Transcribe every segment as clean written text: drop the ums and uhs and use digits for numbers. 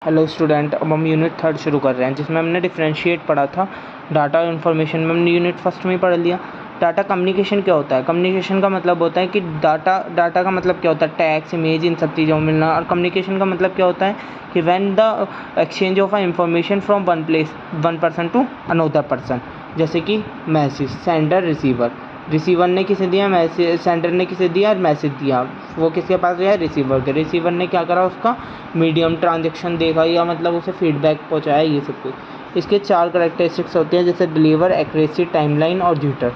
Hello student, अब हम unit 3 शुरू कर रहे हैं जिसमें हमने डिफरेंशिएट पढ़ा था। डाटा और इन्फॉर्मेशन में हमने यूनिट 1 में ही पढ़ लिया। डाटा कम्युनिकेशन क्या होता है? कम्युनिकेशन का मतलब होता है कि डाटा का मतलब क्या होता है? टेक्स्ट, इमेज, इन सब चीज़ों में मिलना। और कम्युनिकेशन का मतलब क्या होता है कि when the exchange of information from one person to another person. जैसे कि मैसेज, सेंडर, रिसीवर ने किसे दिया मैसेज, सेंडर ने किसे दिया मैसेज दिया, वो किसके पास गया? रिसीवर के। रिसीवर ने क्या करा? उसका मीडियम ट्रांजैक्शन देखा या मतलब उसे फीडबैक पहुंचाया, ये सब कुछ। इसके 4 करेक्टरिस्टिक्स होते हैं, जैसे डिलीवर, एक्यूरेसी, टाइमलाइन और जिटर।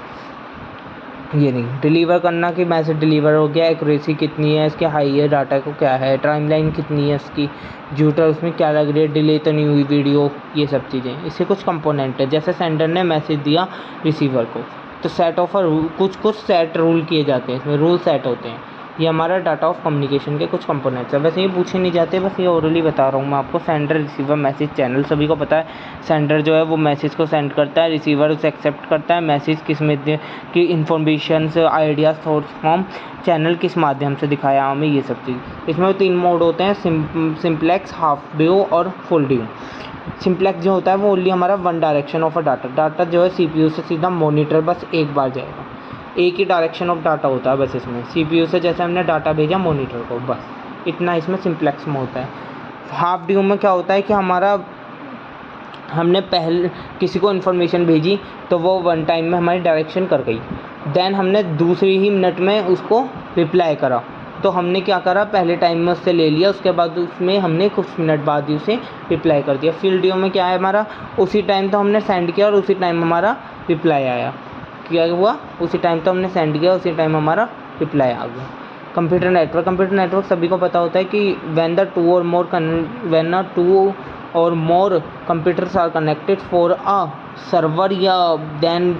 ये नहीं, डिलीवर करना कि मैसेज डिलीवर हो गया, एक्यूरेसी कितनी है इसके, हाई है, डाटा को क्या है, टाइमलाइन कितनी है इसकी, जिटर उसमें क्या लग रही है, डिले तो नहीं हुई वीडियो, ये सब चीज़ें। इसके कुछ कंपोनेंट है, जैसे सेंडर ने मैसेज दिया रिसीवर को तो सेट ऑफ कुछ सेट रूल किए जाते हैं, इसमें रूल सेट होते हैं। ये हमारा डाटा ऑफ कम्युनिकेशन के कुछ कंपोनेंट्स है। वैसे ये पूछे नहीं जाते, बस ये ओरली बता रहा हूँ मैं आपको। सेंडर, रिसीवर, मैसेज, चैनल सभी को पता है। सेंडर जो है वो मैसेज को सेंड करता है, रिसीवर उसे एक्सेप्ट करता है। मैसेज किस में की information, ideas, thoughts form, channel किस माध्यम से दिखाया हमें, ये सब चीज़। इसमें 3 मोड होते हैं, सिंप्लेक्स, हाफ ड्यू और फुल ड्यू। सिंप्लेक्स जो होता है वो ओनली हमारा one direction of a data जो है सीपीयू से सीधा मॉनिटर बस एक बार जाएगा, एक ही डायरेक्शन ऑफ डाटा होता है बस इसमें। सीपीयू से जैसे हमने डाटा भेजा मॉनिटर को, बस इतना इसमें सिंप्लेक्स में होता है। हाफ ड्यू में क्या होता है कि हमने पहले किसी को इन्फॉर्मेशन भेजी तो वो वन टाइम में हमारी डायरेक्शन कर गई, देन हमने दूसरी ही मिनट में उसको रिप्लाई करा, तो हमने क्या करा, पहले टाइम में उससे ले लिया, उसके बाद उसमें हमने कुछ मिनट बाद ही उसे रिप्लाई कर दिया। फुल ड्यू में क्या है हमारा, उसी टाइम तो हमने सेंड किया और उसी टाइम हमारा रिप्लाई आया। क्या हुआ? उसी टाइम तो हमने सेंड किया, उसी टाइम हमारा रिप्लाई आ गया। कंप्यूटर नेटवर्क सभी को पता होता है कि when two or more computers are connected for a server या then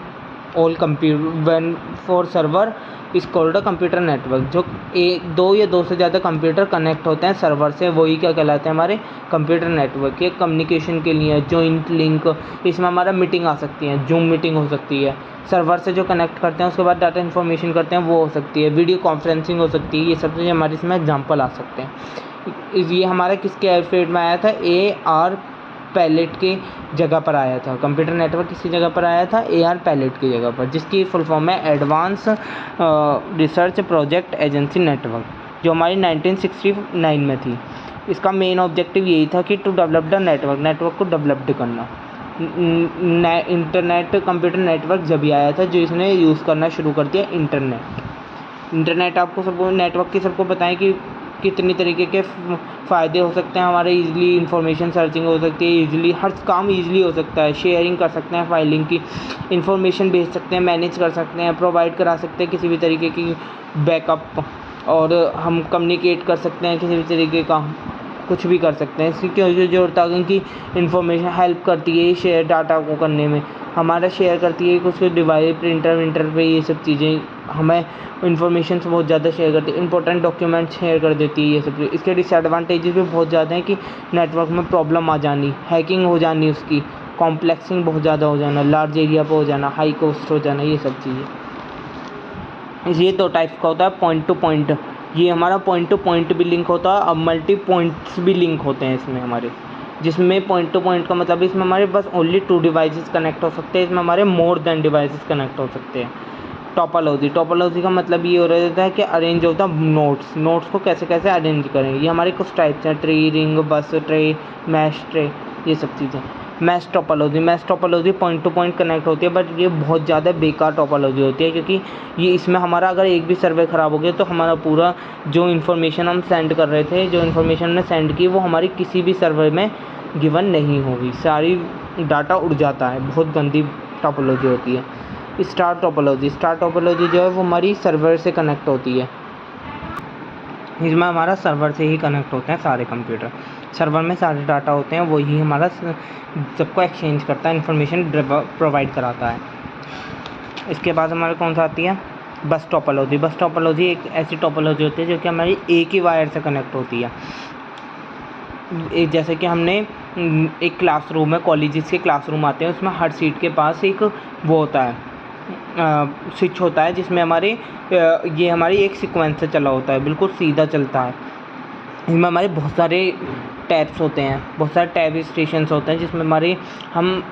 all when for server is called a computer network. जो दो या दो से ज़्यादा कंप्यूटर कनेक्ट होते हैं सर्वर से, वही क्या कहलाते हैं? हमारे कंप्यूटर नेटवर्क। ये कम्युनिकेशन के लिए जॉइंट लिंक, इसमें हमारा मीटिंग आ सकती है, जूम मीटिंग हो सकती है, सर्वर से जो कनेक्ट करते हैं उसके बाद डाटा इन्फॉर्मेशन करते हैं वो हो सकती है, वीडियो कॉन्फ्रेंसिंग हो सकती है। ये सब चीज़ें हमारे इसमें एग्जाम्पल आ सकते हैं। ये हमारा किसके फेड में आया था? AR पैलेट की जगह पर आया था। कंप्यूटर नेटवर्क किसकी जगह पर आया था? AR पैलेट की जगह पर, जिसकी फुल फॉर्म है advance research project agency network, जो हमारी 1969 में थी। इसका मेन ऑब्जेक्टिव यही था कि टू डेवलप द नेटवर्क को डेवलप्ड करना। इंटरनेट, कंप्यूटर नेटवर्क जब भी आया था जो इसने यूज़ करना शुरू कर दिया। इंटरनेट आपको सबको, नेटवर्क की सबको बताएं कि कितनी तरीके के फ़ायदे हो सकते हैं हमारे। ईज़िली इंफॉर्मेशन सर्चिंग हो सकती है, ईज़िली हर काम ईज़िली हो सकता है, शेयरिंग कर सकते हैं, फाइलिंग की इंफॉर्मेशन भेज सकते हैं, मैनेज कर सकते हैं, प्रोवाइड करा सकते हैं किसी भी तरीके की बैकअप, और हम कम्युनिकेट कर सकते हैं किसी भी तरीके का, कुछ भी कर सकते हैं। इसकी क्या ज़रूरत आ गई कि इन्फॉर्मेशन हेल्प करती है शेयर डाटा को करने में, हमारा शेयर करती है कुछ डिवाइस, प्रिंटर पे, ये सब चीज़ें हमें इन्फॉर्मेशन बहुत ज़्यादा शेयर करती है, इंपॉर्टेंट डॉक्यूमेंट शेयर कर देती है, ये सब चीज़। इसके डिसएडवांटेजेस भी बहुत ज़्यादा हैं कि नेटवर्क में प्रॉब्लम आ जानी, हैकिंग हो जानी उसकी, कॉम्प्लेक्सिंग बहुत ज़्यादा हो जाना, लार्ज एरिया पर हो जाना, हाई कॉस्ट हो जाना, ये सब चीज़ें। ये 2 टाइप का होता है, पॉइंट टू पॉइंट। ये हमारा पॉइंट टू पॉइंट भी लिंक होता है, अब मल्टी पॉइंट्स भी लिंक होते हैं इसमें हमारे, जिसमें पॉइंट टू पॉइंट का मतलब इसमें हमारे बस ओनली 2 डिवाइसेस कनेक्ट हो सकते हैं, इसमें हमारे मोर देन डिवाइसेस कनेक्ट हो सकते हैं। टोपोलॉजी का मतलब ये हो रहता है कि अरेंज ऑफ द नोट्स को कैसे कैसे अरेंज करें। ये हमारे कुछ टाइप्स हैं, ट्री, रिंग, बस ट्रे, मैश ट्रे, ये सब चीज़ें। Mesh topology point two point connect होती है, बट ये बहुत ज़्यादा बेकार टोपोलॉजी होती है, क्योंकि ये इसमें हमारा अगर एक भी सर्वर ख़राब हो गया तो हमारा पूरा जो इन्फॉर्मेशन हम सेंड कर रहे थे, जो इन्फॉर्मेशन हमने सेंड की, वो हमारी किसी भी सर्वर में गिवन नहीं होगी, सारी डाटा उड़ जाता है। बहुत गंदी टोपोलॉजी होती है। स्टार टोपोलॉजी जो है वो हमारी सर्वर से कनेक्ट होती है, इसमें हमारा सर्वर से ही कनेक्ट होते हैं सारे कंप्यूटर, सर्वर में सारे डाटा होते हैं, वही हमारा सबको एक्सचेंज करता है, इन्फॉर्मेशन प्रोवाइड कराता है। इसके बाद हमारे कौन सा आती है? बस टोपोलॉजी एक ऐसी टोपोलॉजी होती है जो कि हमारी एक ही वायर से कनेक्ट होती है। एक जैसे कि हमने एक क्लासरूम में, कॉलेजेस के क्लासरूम आते हैं, उसमें हर सीट के पास एक वो होता है, स्विच होता है, जिसमें ये हमारी एक सीक्वेंस से चला होता है, बिल्कुल सीधा चलता है। इसमें हमारे बहुत सारे टैब्स होते हैं, बहुत सारे टैब स्टेशंस होते हैं जिसमें हमारे हम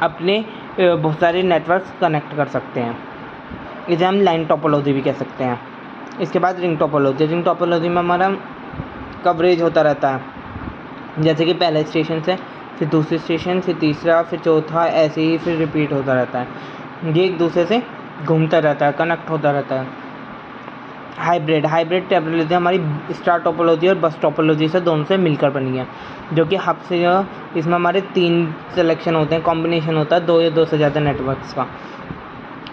अपने बहुत सारे नेटवर्क्स कनेक्ट कर सकते हैं। इसे हम लाइन टोपोलॉजी भी कह सकते हैं। इसके बाद रिंग टोपोलॉजी में हमारा कवरेज होता रहता है, जैसे कि पहला स्टेशन से फिर दूसरी स्टेशन, फिर तीसरा, फिर चौथा, ऐसे ही फिर रिपीट होता रहता है। ये एक दूसरे से घूमता रहता है, कनेक्ट होता रहता है। हाइब्रिड टोपोलॉजी हमारी स्टार टोपोलॉजी और बस टोपोलॉजी से दोनों से मिलकर बनी है, जो कि हब से इसमें हमारे 3 सिलेक्शन होते हैं, कॉम्बिनेशन होता है 2 या 2 से ज़्यादा नेटवर्क्स का,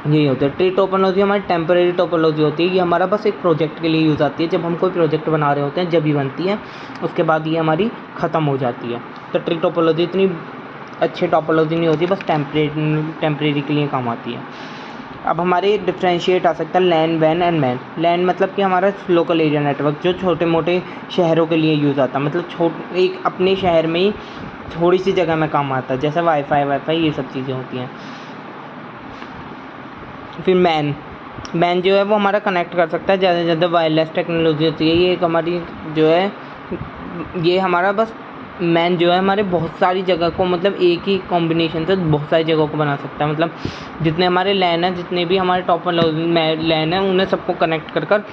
यही होता है। ट्री टोपोलॉजी हमारी टेम्परेरी टोपोलॉजी होती है, ये हमारा बस एक प्रोजेक्ट के लिए यूज़ आती है, जब हम कोई प्रोजेक्ट बना रहे होते हैं जब ही बनती है, उसके बाद ये हमारी ख़त्म हो जाती है। तो ट्री टोपोलॉजी इतनी अच्छी टोपोलॉजी नहीं होती, बस टेम्परेरी के लिए काम आती है। अब हमारे डिफ्रेंशिएट आ सकता है लैन, वैन एंड मैन। लैन मतलब कि हमारा लोकल एरिया नेटवर्क, जो छोटे मोटे शहरों के लिए यूज़ आता है, मतलब एक अपने शहर में ही थोड़ी सी जगह में काम आता है, जैसे वाईफाई ये सब चीज़ें होती हैं। फिर मैन जो है वो हमारा कनेक्ट कर सकता है, ज़्यादा से ज़्यादा वायरलेस टेक्नोलॉजी होती है, ये एक हमारी जो है ये हमारा बस मैन जो है हमारे बहुत सारी जगह को, मतलब एक ही कॉम्बिनेशन से बहुत सारी जगहों को बना सकता है। मतलब जितने हमारे लैन है, जितने भी हमारे टोपोलॉजी लैन है, उन्हें सबको कनेक्ट कर कर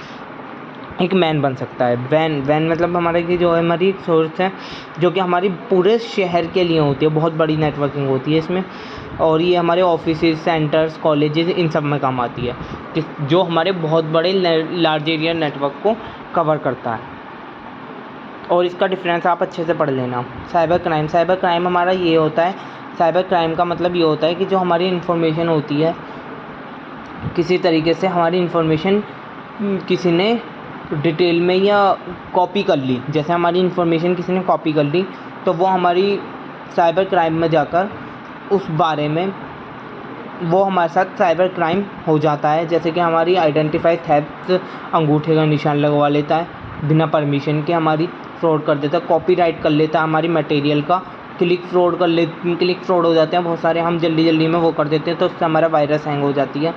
एक मैन बन सकता है। वैन मतलब हमारे की जो है हमारी एक सोर्स है, जो कि हमारी पूरे शहर के लिए होती है, बहुत बड़ी नेटवर्किंग होती है इसमें, और ये हमारे ऑफिसेज, सेंटर्स, कॉलेजेस इन सब में काम आती है, जो हमारे बहुत बड़े लार्ज एरिया नेटवर्क को कवर करता है। और इसका डिफरेंस आप अच्छे से पढ़ लेना। साइबर क्राइम हमारा ये होता है, साइबर क्राइम का मतलब ये होता है कि जो हमारी इन्फॉर्मेशन होती है, किसी तरीके से हमारी इन्फॉर्मेशन किसी ने डिटेल में या कॉपी कर ली, जैसे हमारी इन्फॉर्मेशन किसी ने कॉपी कर ली, तो वो हमारी साइबर क्राइम में जाकर उस बारे में वो हमारे साथ साइबर क्राइम हो जाता है। जैसे कि हमारी आइडेंटिफाई थेफ्ट, अंगूठे का निशान लगवा लेता है बिना परमिशन के, हमारी फ्रॉड कर देता है, कॉपीराइट कर लेता है हमारी मटेरियल का, क्लिक फ्रॉड हो जाते हैं बहुत सारे, हम जल्दी में वो कर देते हैं, तो उससे हमारा वायरस हैंग हो जाती है।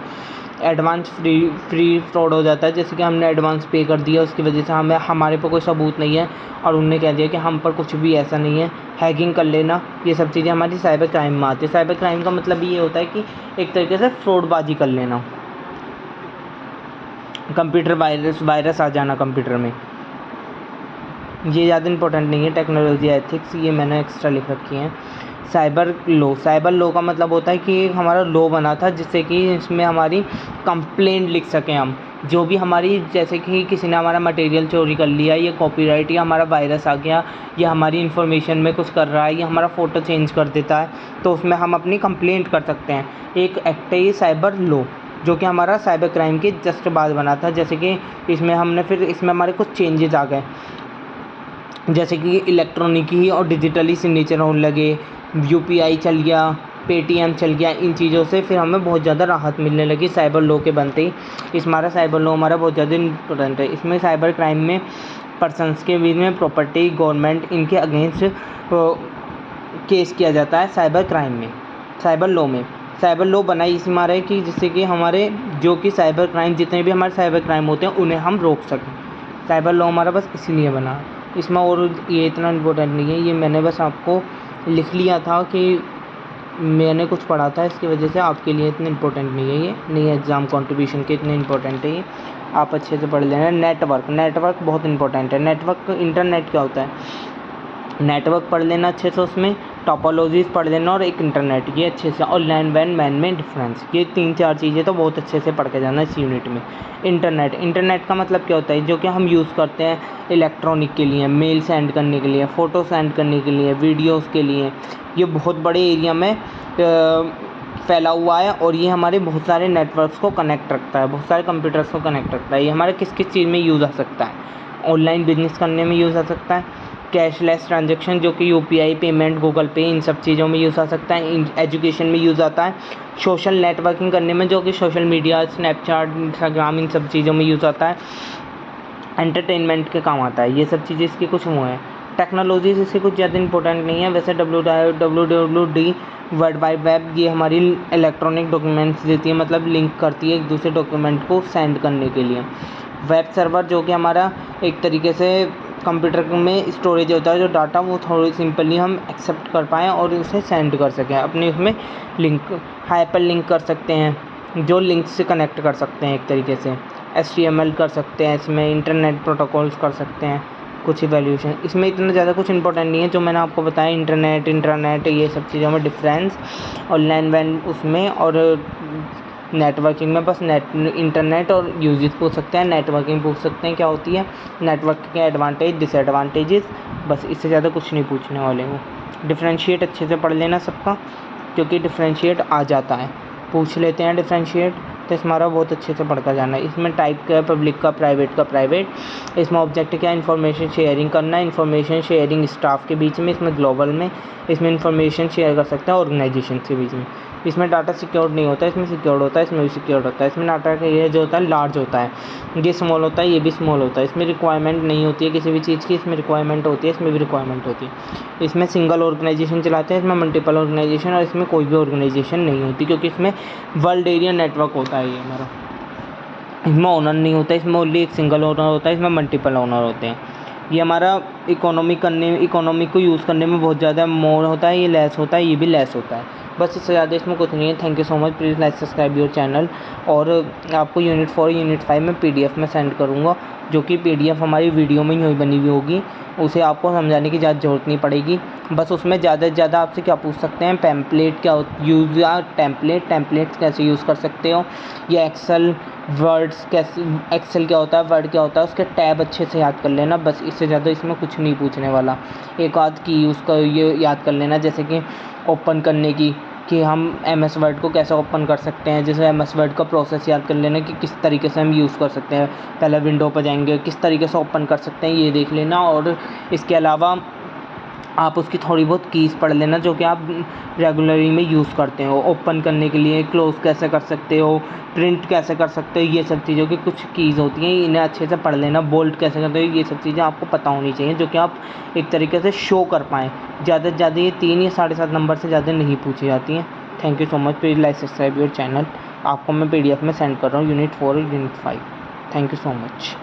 एडवांस फ्री फ्रॉड हो जाता है, जैसे कि हमने एडवांस पे कर दिया, उसकी वजह से हमारे पर कोई सबूत नहीं है और उनने कह दिया कि हम पर कुछ भी ऐसा नहीं है, हैकिंग कर लेना, ये सब चीज़ें हमारी साइबर क्राइम में आती है। साइबर क्राइम का मतलब ये होता है कि एक तरीके से फ्रॉडबाजी कर लेना, कंप्यूटर वायरस आ जाना कंप्यूटर में। ये ज़्यादा इंपॉर्टेंट नहीं है, टेक्नोलॉजी एथिक्स ये मैंने एक्स्ट्रा लिख रखी हैं। साइबर लॉ का मतलब होता है कि हमारा लॉ बना था जिससे कि इसमें हमारी कंप्लेंट लिख सकें हम, जो भी हमारी, जैसे कि किसी ने हमारा मटेरियल चोरी कर लिया, या कॉपीराइट, या हमारा वायरस आ गया, या हमारी इन्फॉर्मेशन में कुछ कर रहा है, या हमारा फ़ोटो चेंज कर देता है, तो उसमें हम अपनी कंप्लेंट कर सकते हैं। एक एक्ट है ये साइबर लॉ, जो कि हमारा साइबर क्राइम के जस्ट बाद बना था। जैसे कि इसमें हमारे कुछ चेंजेस आ गए, जैसे कि इलेक्ट्रॉनिक ही और डिजिटली सिग्नेचर होने लगे, UPI चल गया, पेटीएम चल गया, इन चीज़ों से फिर हमें बहुत ज़्यादा राहत मिलने लगी साइबर लॉ के बनते ही। हमारा साइबर लॉ हमारा बहुत ज़्यादा इम्पोर्टेंट है। इसमें साइबर क्राइम में पर्सनस के बीच में, प्रॉपर्टी, गवर्नमेंट, इनके अगेंस्ट केस किया जाता है साइबर क्राइम में, साइबर लॉ में। साइबर लॉ बना इस हमारा है कि जिससे कि हमारे जो कि साइबर क्राइम, जितने भी हमारे साइबर क्राइम होते हैं उन्हें हम रोक सकें। साइबर लॉ हमारा बस इसीलिए बना, इसमें और ये इतना इम्पोर्टेंट नहीं है, ये मैंने बस आपको लिख लिया था कि मैंने कुछ पढ़ा था, इसकी वजह से आपके लिए इतना इम्पोर्टेंट नहीं है, ये नहीं एग्ज़ाम कंट्रीब्यूशन के इतने इम्पोर्टेंट है, ये आप अच्छे से पढ़ लेना। नेटवर्क बहुत इंपॉर्टेंट है। नेटवर्क, इंटरनेट क्या होता है, नेटवर्क पढ़ लेना अच्छे से, उसमें टोपोलॉजीज़ पढ़ लेना और एक इंटरनेट, ये अच्छे से, और लैन, वैन, मैन में डिफरेंस, ये 3-4 चीज़ें तो बहुत अच्छे से पढ़ के जाना इस यूनिट में। इंटरनेट का मतलब क्या होता है, जो कि हम यूज़ करते हैं इलेक्ट्रॉनिक के लिए, मेल सेंड करने के लिए, फ़ोटो सेंड करने के लिए, वीडियोज़ के लिए, ये बहुत बड़े एरिया में फैला हुआ है, और ये हमारे बहुत सारे नेटवर्क्स को कनेक्ट रखता है, बहुत सारे कंप्यूटर्स को कनेक्ट रखता है। ये हमारे किस किस चीज़ में यूज़ आ सकता है, ऑनलाइन बिजनेस करने में यूज़ आ सकता है, कैशलेस ट्रांजैक्शन जो कि UPI पेमेंट, गूगल पे, इन सब चीज़ों में यूज़ आ सकता है, एजुकेशन में यूज़ आता है, सोशल नेटवर्किंग करने में, जो कि सोशल मीडिया, स्नैपचैट, इंस्टाग्राम, इन सब चीज़ों में यूज़ आता है, एंटरटेनमेंट के काम आता है। ये सब चीज़ें इसकी कुछ वो हैं। टेक्नोलॉजी इससे कुछ ज़्यादा इंपॉर्टेंट नहीं है। वैसे WWD वर्ल्ड वाइड वेब, ये हमारी इलेक्ट्रॉनिक डॉक्यूमेंट्स देती है, मतलब लिंक करती है एक दूसरे डॉक्यूमेंट को सेंड करने के लिए। वेब सर्वर जो कि हमारा एक तरीके से कंप्यूटर में स्टोरेज होता है जो डाटा, वो थोड़ी सिंपली हम एक्सेप्ट कर पाएँ और उसे सेंड कर सकें अपने उसमें लिंक, हाइपर लिंक कर सकते हैं, जो लिंक से कनेक्ट कर सकते हैं एक तरीके से। HTML कर सकते हैं, इसमें इंटरनेट प्रोटोकॉल्स कर सकते हैं, कुछ इवैल्यूएशन। इसमें इतना ज़्यादा कुछ इंपॉर्टेंट नहीं है जो मैंने आपको बताया, इंटरनेट, इंट्रानेट, ये सब चीज़ों में डिफरेंस, और लैन वैन उसमें, और नेटवर्किंग में बस इंटरनेट और यूजेस पूछ सकते हैं, नेटवर्किंग पूछ सकते हैं क्या होती है, नेटवर्क के एडवांटेज डिसएडवांटेजेस, बस इससे ज़्यादा कुछ नहीं पूछने वाले वो। डिफरेंशिएट अच्छे से पढ़ लेना सबका, क्योंकि डिफरेंशिएट आ जाता है, पूछ लेते हैं डिफरेंशिएट, तो इस हमारा बहुत अच्छे से पढ़ता जाना है। इसमें टाइप क्या है, पब्लिक का, प्राइवेट का प्राइवेट। इसमें ऑब्जेक्ट क्या है, इन्फॉर्मेशन शेयरिंग करना है, इन्फॉर्मेशन शेयरिंग स्टाफ के बीच में, इसमें ग्लोबल में, इसमें इन्फॉर्मेशन शेयर कर सकते हैं ऑर्गेनाइजेशन के बीच में। इसमें डाटा सिक्योर्ड नहीं होता है, इसमें सिक्योर्ड होता है, इसमें भी सिक्योर्ड होता है। इसमें डाटा का ये जो होता है लार्ज होता है, ये स्मॉल होता है, ये भी स्मॉल होता है। इसमें रिक्वायरमेंट नहीं होती है किसी भी चीज़ की, इसमें रिक्वायरमेंट होती है, इसमें भी रिक्वायरमेंट होती है। इसमें सिंगल ऑर्गेनाइजेशन चलाते हैं, इसमें मल्टीपल ऑर्गेनाइजेशन, और इसमें कोई भी ऑर्गेनाइजेशन नहीं होती, क्योंकि इसमें वर्ल्ड एरिया नेटवर्क होता है ये हमारा। इसमें ओनर नहीं होता है, इसमें ओनली एक सिंगल ओनर होता है, इसमें मल्टीपल ओनर होते हैं। ये हमारा इकोनॉमी को यूज़ करने में बहुत ज़्यादा मोर होता है, ये लेस होता है, ये भी लेस होता है। बस इससे ज़्यादा इसमें कुछ नहीं है। Thank you so much, please like subscribe your channel. और आपको यूनिट 4 यूनिट 5 में PDF में सेंड करूँगा, जो कि PDF हमारी वीडियो में ही बनी हुई होगी, उसे आपको समझाने की ज़्यादा ज़रूरत नहीं पड़ेगी। बस उसमें ज़्यादा से ज़्यादा आपसे क्या पूछ सकते हैं, पैम्पलेट क्या यूज़, या टेम्पलेट्स कैसे यूज़ कर सकते हो, या एक्सेल वर्ड्स कैसे, एक्सेल क्या होता है, वर्ड क्या होता है, उसके टैब अच्छे से याद कर लेना। बस इससे ज़्यादा इसमें कुछ नहीं पूछने वाला। एक आध की यूज़ का ये याद कर लेना, जैसे कि ओपन करने की, कि हम MS वर्ड को कैसे ओपन कर सकते हैं, जैसे MS वर्ड का प्रोसेस याद कर लेना कि किस तरीके से हम यूज़ कर सकते हैं। पहले विंडो पर जाएंगे, किस तरीके से ओपन कर सकते हैं ये देख लेना। और इसके अलावा आप उसकी थोड़ी बहुत कीज़ पढ़ लेना, जो कि आप रेगुलरली में यूज़ करते हो ओपन करने के लिए। क्लोज़ कैसे कर सकते हो, प्रिंट कैसे कर सकते हो, ये सब चीज़ों की कुछ कीज़ होती हैं, इन्हें अच्छे से पढ़ लेना। बोल्ट कैसे करते हो, ये सब चीज़ें आपको पता होनी चाहिए, जो कि आप एक तरीके से शो कर पाएँ। ज़्यादा से ज़्यादा ये 3 या 7.5 नंबर से ज़्यादा नहीं पूछी जाती हैं। Thank you so much, please like subscribe your channel. आपको मैं PDF में सेंड कर रहा हूँ यूनिट 4 और unit 5। Thank you so much.